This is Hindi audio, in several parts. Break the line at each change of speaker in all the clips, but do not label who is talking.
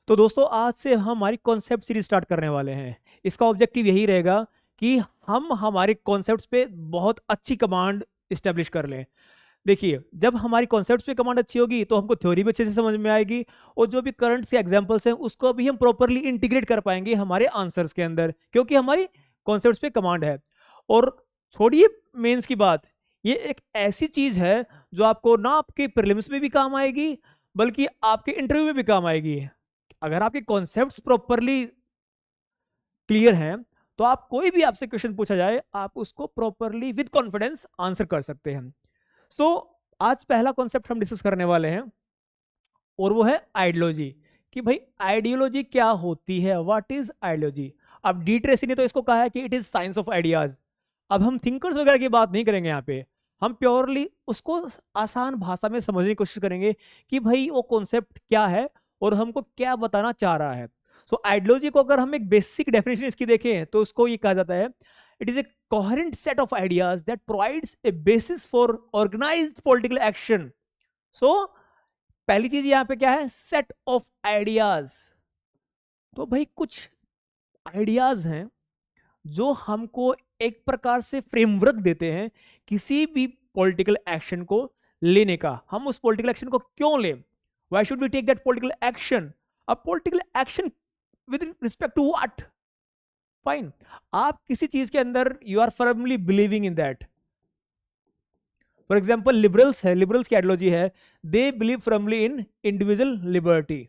तो दोस्तों आज से हम हमारी कॉन्सेप्ट सीरीज स्टार्ट करने वाले हैं। इसका ऑब्जेक्टिव यही रहेगा कि हम हमारे कॉन्सेप्ट्स पे बहुत अच्छी कमांड इस्टेब्लिश कर लें। देखिए, जब हमारी कॉन्सेप्ट्स पे कमांड अच्छी होगी तो हमको थ्योरी भी अच्छे से समझ में आएगी, और जो भी करंट से एग्जांपल्स हैं उसको भी हम प्रॉपरली इंटीग्रेट कर पाएंगे हमारे आंसर्स के अंदर, क्योंकि हमारी कॉन्सेप्ट्स पे कमांड है। और छोड़िए मेंस की बात, ये एक ऐसी चीज है जो आपको ना आपके प्रीलिम्स में भी काम आएगी, बल्कि आपके इंटरव्यू में भी काम आएगी। अगर आपके कॉन्सेप्ट्स प्रॉपरली क्लियर हैं तो आप कोई भी आपसे क्वेश्चन पूछा जाए आप उसको प्रॉपरली विद कॉन्फिडेंस आंसर कर सकते हैं। सो आज पहला कॉन्सेप्ट हम डिस्कस करने वाले हैं, और वो है आइडियोलॉजी। कि भाई आइडियोलॉजी क्या होती है, व्हाट इज आइडियोलॉजी। अब डी ट्रेसी ने तो इसको कहा है कि it is science of ideas. अब हम थिंकर्स वगैरह की बात नहीं करेंगे यहाँ पे, हम प्योरली उसको आसान भाषा में समझने की कोशिश करेंगे कि भाई वो कॉन्सेप्ट क्या है और हमको क्या बताना चाह रहा है। सो आइडियोलॉजी को अगर हम एक बेसिक डेफिनेशन इसकी देखें तो उसको ये कहा जाता है, it is a coherent set of ideas that provides a basis for organised political action. So पहली चीज यहां पे क्या है, सेट ऑफ आइडियाज। तो भाई कुछ आइडियाज हैं जो हमको एक प्रकार से फ्रेमवर्क देते हैं किसी भी पॉलिटिकल एक्शन को लेने का। हम उस पॉलिटिकल एक्शन को क्यों लें, why should we take that political action. अब political action with respect to what, fine. आप किसी चीज के अंदर you are firmly believing in that. For example liberals है, लिबरल्स की आइडियोलॉजी है, they believe firmly in individual liberty.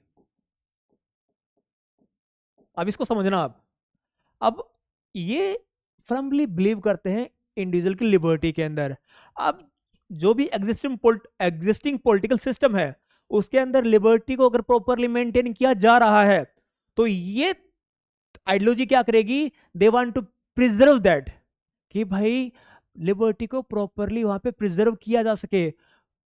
अब इसको समझना आप, अब ये फर्मली बिलीव करते हैं इंडिविजुअल की लिबर्टी के अंदर। अब जो भी एग्जिस्टिंग पॉलिटिकल सिस्टम है उसके अंदर लिबर्टी को अगर प्रॉपरली मेंटेन किया जा रहा है तो ये आइडियोलॉजी क्या करेगी, they want to preserve that, कि भाई लिबर्टी को प्रॉपरली वहां पे प्रिजर्व किया जा सके।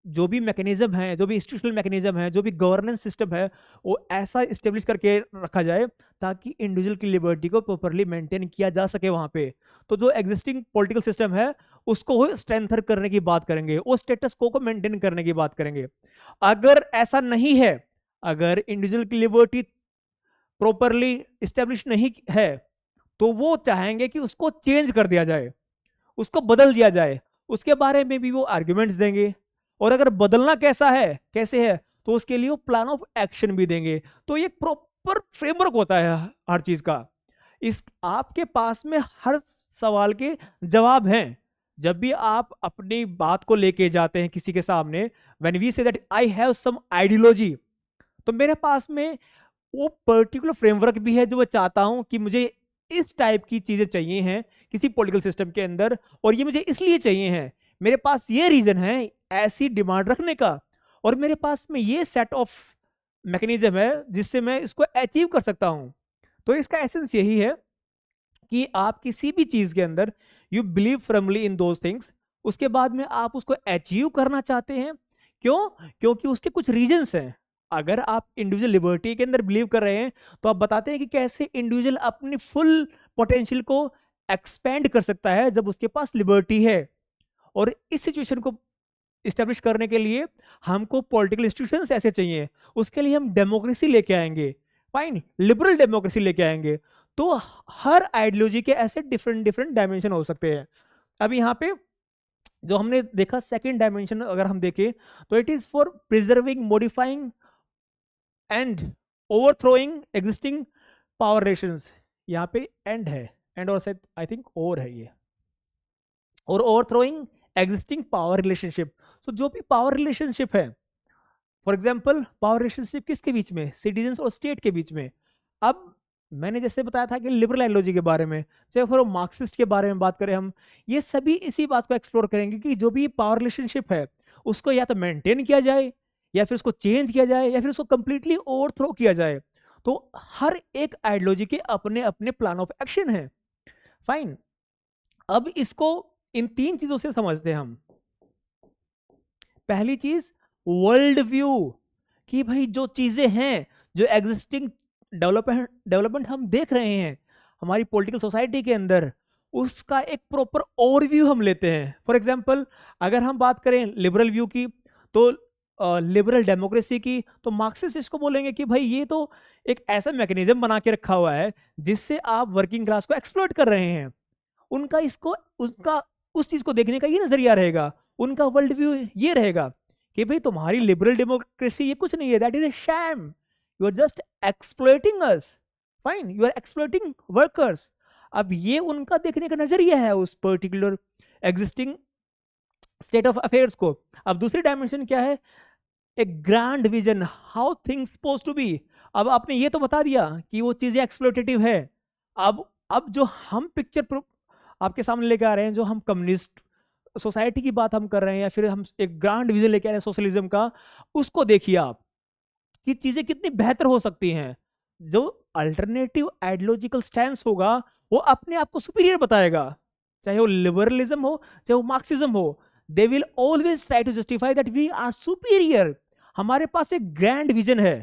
जो भी मैकेनिज्म है, जो भी इंस्टीट्यूशनल मैकेनिज्म है, जो भी गवर्नेंस सिस्टम है, वो ऐसा इस्टेब्लिश करके रखा जाए ताकि इंडिविजुअल की लिबर्टी को प्रॉपरली मेंटेन किया जा सके वहां पे। तो जो एग्जिस्टिंग पॉलिटिकल सिस्टम है उसको वो स्ट्रेंथन करने की बात करेंगे, वो स्टेटस को मेंटेन करने की बात करेंगे। अगर ऐसा नहीं है, अगर इंडिविजुअल की लिबर्टी प्रॉपरली इस्टेब्लिश नहीं है तो वो चाहेंगे कि उसको चेंज कर दिया जाए, उसको बदल दिया जाए। उसके बारे में भी वो आर्ग्यूमेंट्स देंगे, और अगर बदलना कैसा है, कैसे है, तो उसके लिए वो प्लान ऑफ एक्शन भी देंगे। तो ये प्रॉपर फ्रेमवर्क होता है हर चीज का। इस आपके पास में हर सवाल के जवाब हैं। जब भी आप अपनी बात को लेके जाते हैं किसी के सामने, when we say that I have some ideology, तो मेरे पास में वो पर्टिकुलर फ्रेमवर्क भी है जो मैं चाहता हूं कि मुझे इस टाइप की चीजें चाहिए हैं किसी पॉलिटिकल सिस्टम के अंदर, और ये मुझे इसलिए चाहिए हैं, मेरे पास ये रीजन है ऐसी डिमांड रखने का, और मेरे पास में ये सेट ऑफ मैकेनिज्म है जिससे मैं इसको अचीव कर सकता हूं। तो इसका एसेंस यही है कि आप किसी भी चीज के अंदर you believe firmly in those things, उसके बाद में आप उसको अचीव करना चाहते हैं। क्यों? क्योंकि उसके कुछ रीजंस हैं। अगर आप इंडिविजुअल लिबर्टी के अंदर बिलीव कर रहे हैं तो आप बताते हैं कि कैसे इंडिविजुअल अपनी फुल पोटेंशियल को एक्सपेंड कर सकता है जब उसके पास लिबर्टी है। और इस सिचुएशन को इस्टेब्लिश करने के लिए हमको पॉलिटिकल इंस्टीट्यूशंस ऐसे चाहिए, उसके लिए हम डेमोक्रेसी लेके आएंगे, फाइन, लिबरल डेमोक्रेसी लेके आएंगे। तो हर आइडियोलॉजी के ऐसे डिफरेंट डिफरेंट डायमेंशन हो सकते हैं। अब यहाँ पे जो हमने देखा सेकंड डायमेंशन अगर हम देखें तो it is for preserving, modifying and ओवरथ्रोइंग existing power relations. यहाँ पे एंड है, एंड और शायद आई थिंक ओवर है ये, और ओवरथ्रोइंग एग्जिस्टिंग पावर रिलेशनशिप। सो जो भी पावर रिलेशनशिप है, फॉर एग्जाम्पल पावर रिलेशनशिप किसके बीच में, सिटीजन्स और स्टेट के बीच में। अब मैंने जैसे बताया था कि लिबरल आइडियोलॉजी के बारे में, चाहे फिर मार्क्सिस्ट के बारे में बात करें हम, ये सभी इसी बात को एक्सप्लोर करेंगे कि जो भी पावर रिलेशनशिप है उसको या तो मेंटेन किया जाए, या फिर उसको चेंज किया जाए, या फिर उसको कंप्लीटली ओवरथ्रो किया जाए। तो हर एक आइडियोलॉजी के अपने अपने प्लान ऑफ एक्शन है, फाइन। अब इसको इन तीन चीजों से समझते हैं हम। पहली चीज वर्ल्ड व्यू, कि भाई जो चीजें हैं, जो एग्जिस्टिंग डेवलपमेंट हम देख रहे हैं हमारी पॉलिटिकल सोसाइटी के अंदर, उसका एक प्रॉपर ओवरव्यू हम लेते हैं। फॉर एग्जांपल अगर हम बात करें लिबरल व्यू की, तो लिबरल डेमोक्रेसी की, तो मार्क्सिस्ट इसको बोलेंगे कि भाई ये तो एक ऐसा मैकेनिज्म बना के रखा हुआ है जिससे आप वर्किंग क्लास को एक्सप्लॉइट कर रहे हैं। उनका इसको उनका उस चीज को देखने का ये नजरिया रहेगा, उनका वर्ल्ड व्यू ये रहेगा कि भाई तुम्हारी लिबरल डेमोक्रेसी ये कुछ नहीं है, that is a sham, you are just exploiting us, fine, you are exploiting workers. अब ये उनका देखने का नजरिया है उस particular existing state of affairs को। अब दूसरी डायमेंशन क्या है, एक grand vision, how things suppose to be. अब आपने ये तो बता दिया कि वो चीजें एक्सप्लोटेटिव है। अब जो हम पिक्चर आपके सामने लेके आ रहे हैं, जो हम कम्युनिस्ट सोसाइटी की बात हम कर रहे हैं, या फिर हम एक ग्रैंड विजन लेके आ रहे हैं सोशलिज्म का, उसको देखिए आप कि चीजें कितनी बेहतर हो सकती हैं। जो अल्टरनेटिव आइडियोलॉजिकल स्टैंस होगा वो अपने आप को सुपीरियर बताएगा, चाहे वो लिबरलिज्म हो चाहे वो मार्क्सिज्म हो, they will always try to justify that we are superior, हमारे पास एक ग्रैंड विजन है।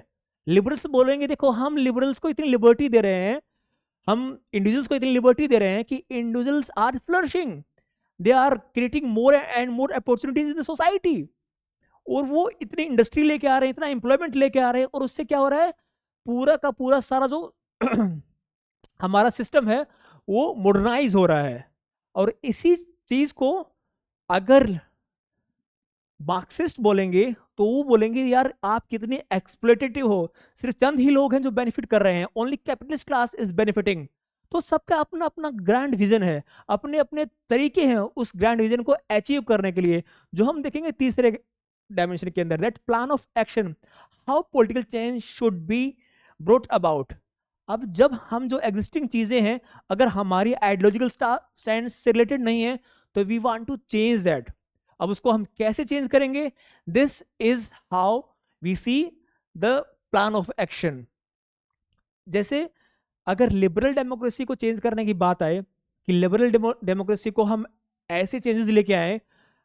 लिबरल्स बोलेंगे देखो हम लिबरल्स को इतनी लिबर्टी दे रहे हैं, हम इंडिविजुअल्स को इतनी लिबर्टी दे रहे हैं कि individuals are flourishing, they are creating more and more opportunities in the society, और वो इतनी इंडस्ट्री लेके आ रहे हैं, इतना एम्प्लॉयमेंट लेके आ रहे हैं, और उससे क्या हो रहा है, पूरा का पूरा सारा जो हमारा सिस्टम है वो मॉडर्नाइज हो रहा है। और इसी चीज को अगर मार्क्सिस्ट बोलेंगे तो वो बोलेंगे यार आप कितने एक्सप्लॉइटेटिव हो, सिर्फ चंद ही लोग हैं जो बेनिफिट कर रहे हैं, only capitalist class is benefiting. तो सबका अपना अपना ग्रैंड विजन है, अपने अपने तरीके हैं उस ग्रैंड विजन को अचीव करने के लिए, जो हम देखेंगे तीसरे डायमेंशन के अंदर, that plan of action, how political change should be brought about. अब जब हम जो एग्जिस्टिंग चीजें हैं अगर हमारी आइडियोलॉजिकल स्टैंड से रिलेटेड नहीं है तो we want to change that. अब उसको हम कैसे चेंज करेंगे, this is how we see the plan of action. जैसे अगर लिबरल डेमोक्रेसी को चेंज करने की बात आए कि लिबरल डेमोक्रेसी को हम ऐसे चेंजेस लेके आए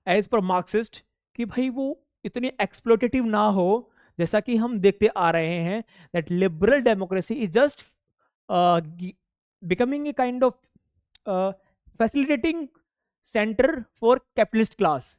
एज पर मार्क्सिस्ट कि भाई वो इतनी एक्सप्लोटेटिव ना हो, जैसा कि हम देखते आ रहे हैं that liberal democracy is just becoming a kind of facilitating centre for capitalist class.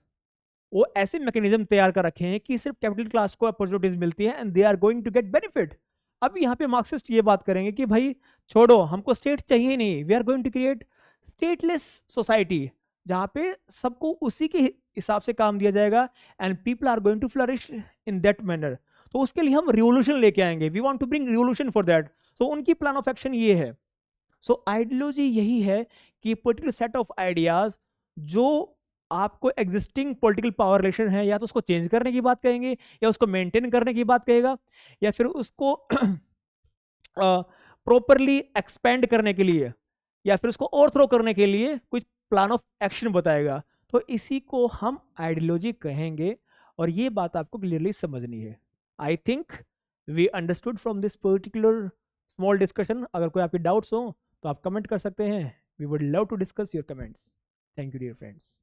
वो ऐसे मैकेनिज्म तैयार कर रखे हैं कि सिर्फ कैपिटल क्लास को अपॉर्चुनिटीज मिलती है and they are going to get benefit. अब यहाँ पे मार्क्सिस्ट ये बात करेंगे कि भाई छोड़ो, हमको स्टेट चाहिए नहीं, we are going to create stateless society जहाँ पे सबको उसी के हिसाब से काम दिया जाएगा and people are going to flourish in that manner. तो उसके लिए हम रिवोल्यूशन लेके आएंगे, we want to bring revolution for that. So उनकी प्लान ऑफ एक्शन ये है। सो आइडियोलॉजी यही है कि पर्टिकुलर सेट ऑफ आइडियाज जो आपको एग्जिस्टिंग पॉलिटिकल पावर रिलेशन है, या तो उसको चेंज करने की बात कहेंगे, या उसको मेंटेन करने की बात कहेगा, या फिर उसको प्रॉपरली एक्सपेंड करने के लिए, या फिर उसको ओवरथ्रो करने के लिए कुछ प्लान ऑफ एक्शन बताएगा। तो इसी को हम आइडियोलॉजी कहेंगे, और ये बात आपको क्लियरली समझनी है। I think we understood from this particular small discussion. अगर कोई आपके डाउट्स हो तो आप कमेंट कर सकते हैं, we would love to discuss your comments. Thank you dear friends.